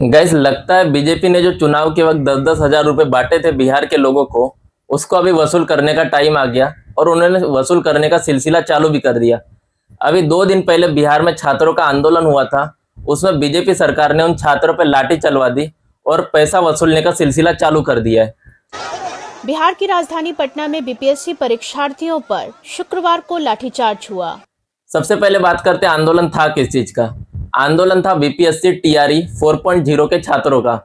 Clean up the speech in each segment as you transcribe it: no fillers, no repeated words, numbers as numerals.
Gas लगता है BJP ने जो चुनाव के वक्त 10-10 हज़ार रुपए बांटे थे बिहार के लोगों को, उसको अभी वसूल करने का टाइम आ गया और उन्होंने वसूल करने का सिलसिला चालू भी कर दिया। अभी 2 दिन पहले बिहार में छात्रों का आंदोलन हुआ था। उसमें बीजेपी सरकार ने उन छात्रों पर लाठी चलवा दी और पैसा वसूलने का सिलसिला चालू कर दिया है। बिहार की राजधानी पटना में बीपीएससी परीक्षार्थियों पर शुक्रवार को लाठीचार्ज हुआ। सबसे पहले बात करते हैं आंदोलन था किस चीज का। आंदोलन था बीपीएससी टीआरई 4.0 के छात्रों का।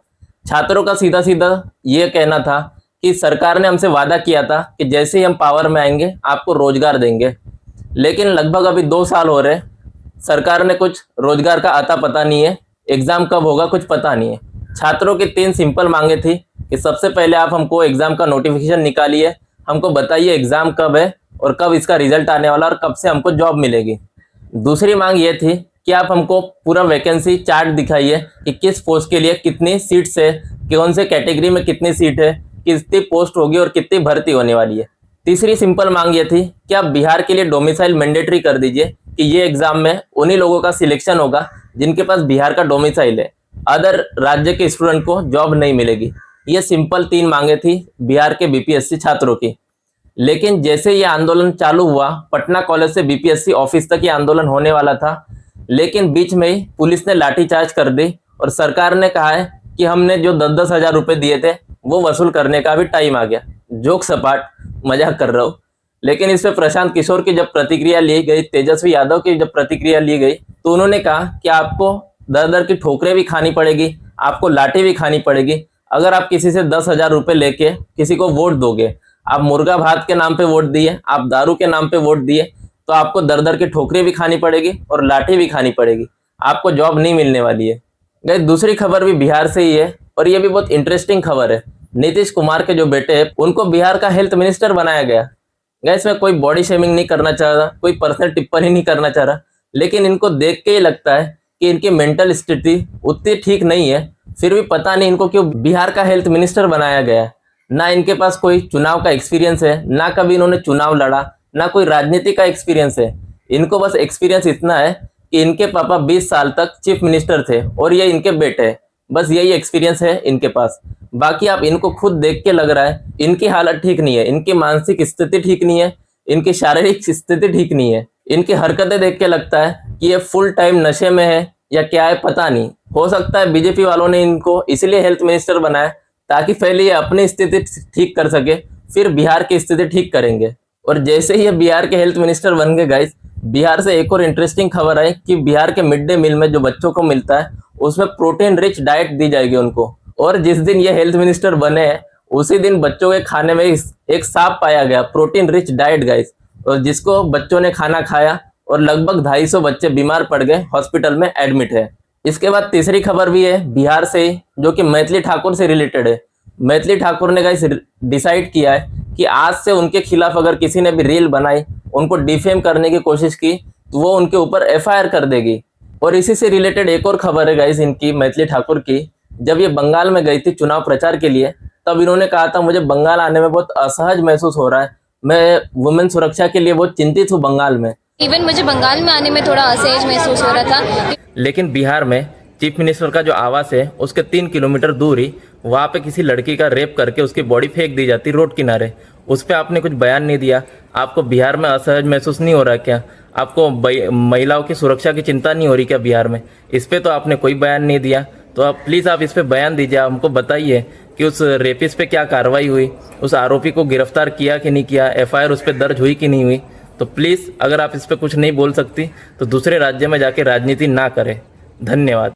छात्रों का सीधा सीधा ये कहना था कि सरकार ने हमसे वादा किया था कि जैसे ही हम पावर में आएंगे आपको रोजगार देंगे, लेकिन लगभग अभी 2 साल हो रहे, सरकार ने कुछ रोजगार का आता पता नहीं है, एग्जाम कब होगा कुछ पता नहीं है। छात्रों की 3 सिंपल मांगे थी कि सबसे पहले आप हमको एग्जाम का नोटिफिकेशन निकालिए, हमको बताइए एग्जाम कब है और कब इसका रिजल्ट आने वाला और कब से हमको जॉब मिलेगी। दूसरी मांग ये थी कि आप हमको पूरा वैकेंसी चार्ट दिखाइए कि किस पोस्ट के लिए कितनी सीट्स है, कौन से कैटेगरी में कितनी सीट है, कितनी पोस्ट होगी और कितनी भर्ती होने वाली है। तीसरी सिंपल मांग ये थी कि आप बिहार के लिए डोमिसाइल मैंडेटरी कर दीजिए कि ये एग्जाम में उन्हीं लोगों का सिलेक्शन होगा जिनके पास बिहार का डोमिसाइल है, अदर राज्य के स्टूडेंट को जॉब नहीं मिलेगी। ये सिंपल 3 मांगे थी बिहार के बीपीएससी छात्रों की। लेकिन जैसे ये आंदोलन चालू हुआ, पटना कॉलेज से बीपीएससी ऑफिस तक ये आंदोलन होने वाला था, लेकिन बीच में ही पुलिस ने लाठीचार्ज कर दी और सरकार ने कहा है कि हमने जो 10-10 हज़ार रुपए दिए थे वो वसूल करने का भी टाइम आ गया। जोक सपाट, मजाक कर रहा हूँ। लेकिन इस पे प्रशांत किशोर की जब प्रतिक्रिया ली गई, तेजस्वी यादव की जब प्रतिक्रिया ली गई, तो उन्होंने कहा कि आपको दर दर की ठोकरें भी खानी पड़ेगी, आपको लाठी भी खानी पड़ेगी अगर आप किसी से 10 हज़ार रुपये लेके किसी को वोट दोगे। आप मुर्गा भात के नाम पे वोट दिए, आप दारू के नाम पे वोट दिए, तो आपको दर दर की ठोकरें भी खानी पड़ेगी और लाठी भी खानी पड़ेगी, आपको जॉब नहीं मिलने वाली है। गई दूसरी खबर भी बिहार से ही है और ये भी बहुत इंटरेस्टिंग खबर है। नीतीश कुमार के जो बेटे हैं उनको बिहार का हेल्थ मिनिस्टर बनाया गया। गैस में कोई बॉडी शेमिंग नहीं करना चाह रहा, कोई पर्सनल टिप्पणी नहीं करना चाह रहा, लेकिन इनको देख के ही लगता है कि इनकी मेंटल स्थिति उतनी ठीक नहीं है। फिर भी पता नहीं इनको क्यों बिहार का हेल्थ मिनिस्टर बनाया गया। ना इनके पास कोई चुनाव का एक्सपीरियंस है, ना कभी इन्होंने चुनाव लड़ा, ना कोई राजनीति का एक्सपीरियंस है। इनको बस एक्सपीरियंस इतना है कि इनके पापा 20 साल तक चीफ मिनिस्टर थे और ये इनके बेटे हैं, बस यही एक्सपीरियंस है इनके पास। बाकी आप इनको खुद देख के लग रहा है इनकी हालत ठीक नहीं है, इनकी मानसिक स्थिति ठीक नहीं है, इनकी शारीरिक स्थिति ठीक नहीं है। इनकी हरकतें देख के लगता है कि ये फुल टाइम नशे में है या क्या है पता नहीं। हो सकता है बीजेपी वालों ने इनको इसलिए हेल्थ मिनिस्टर बनाया ताकि पहले ये अपनी स्थिति ठीक कर सके, फिर बिहार की स्थिति ठीक करेंगे। और जैसे ही ये बिहार के हेल्थ मिनिस्टर बन गए गाइस, बिहार से एक और इंटरेस्टिंग खबर आई कि बिहार के मिड डे मील में जो बच्चों को मिलता है उसमें प्रोटीन रिच डाइट दी जाएगी उनको। और जिस दिन ये हेल्थ मिनिस्टर बने हैं उसी दिन बच्चों के खाने में एक सांप पाया गया, प्रोटीन रिच डाइट गाइस, और जिसको बच्चों ने खाना खाया और लगभग 250 बच्चे बीमार पड़ गए, हॉस्पिटल में एडमिट है। इसके बाद तीसरी खबर भी है बिहार से ही, जो कि मैथिली ठाकुर से रिलेटेड है। मैथिली ठाकुर ने गाइस डिसाइड किया है कि आज से उनके खिलाफ अगर किसी ने भी रील बनाई, उनको डिफेम करने की कोशिश की, तो वो उनके ऊपर एफआईआर कर देगी। और इसी से रिलेटेड एक और खबर है गाइस इनकी, मैथिली ठाकुर की। जब ये बंगाल में गई थी चुनाव प्रचार के लिए, तब इन्होंने कहा था मुझे बंगाल आने में बहुत असहज महसूस हो रहा है, मैं वुमेन सुरक्षा के लिए बहुत चिंतित हूँ बंगाल में। इवन मुझे बंगाल में आने में थोड़ा असहज महसूस हो रहा था। लेकिन बिहार में चीफ मिनिस्टर का जो आवास है उसके 3 किलोमीटर दूर ही वहाँ पे किसी लड़की का रेप करके उसकी बॉडी फेंक दी जाती रोड किनारे। उस पर आपने कुछ बयान नहीं दिया। आपको बिहार में असहज महसूस नहीं हो रहा क्या? आपको महिलाओं की सुरक्षा की चिंता नहीं हो रही क्या बिहार में? इस पर तो आपने कोई बयान नहीं दिया। तो आप प्लीज़ आप इस पर बयान दीजिए, हमको बताइए कि उस रेपिस्ट पे क्या कार्रवाई हुई, उस आरोपी को गिरफ्तार किया कि नहीं किया, एफआईआर उस पर दर्ज हुई कि नहीं हुई। तो प्लीज़ अगर आप इस पर कुछ नहीं बोल सकती तो दूसरे राज्य में जाके राजनीति ना करें। धन्यवाद।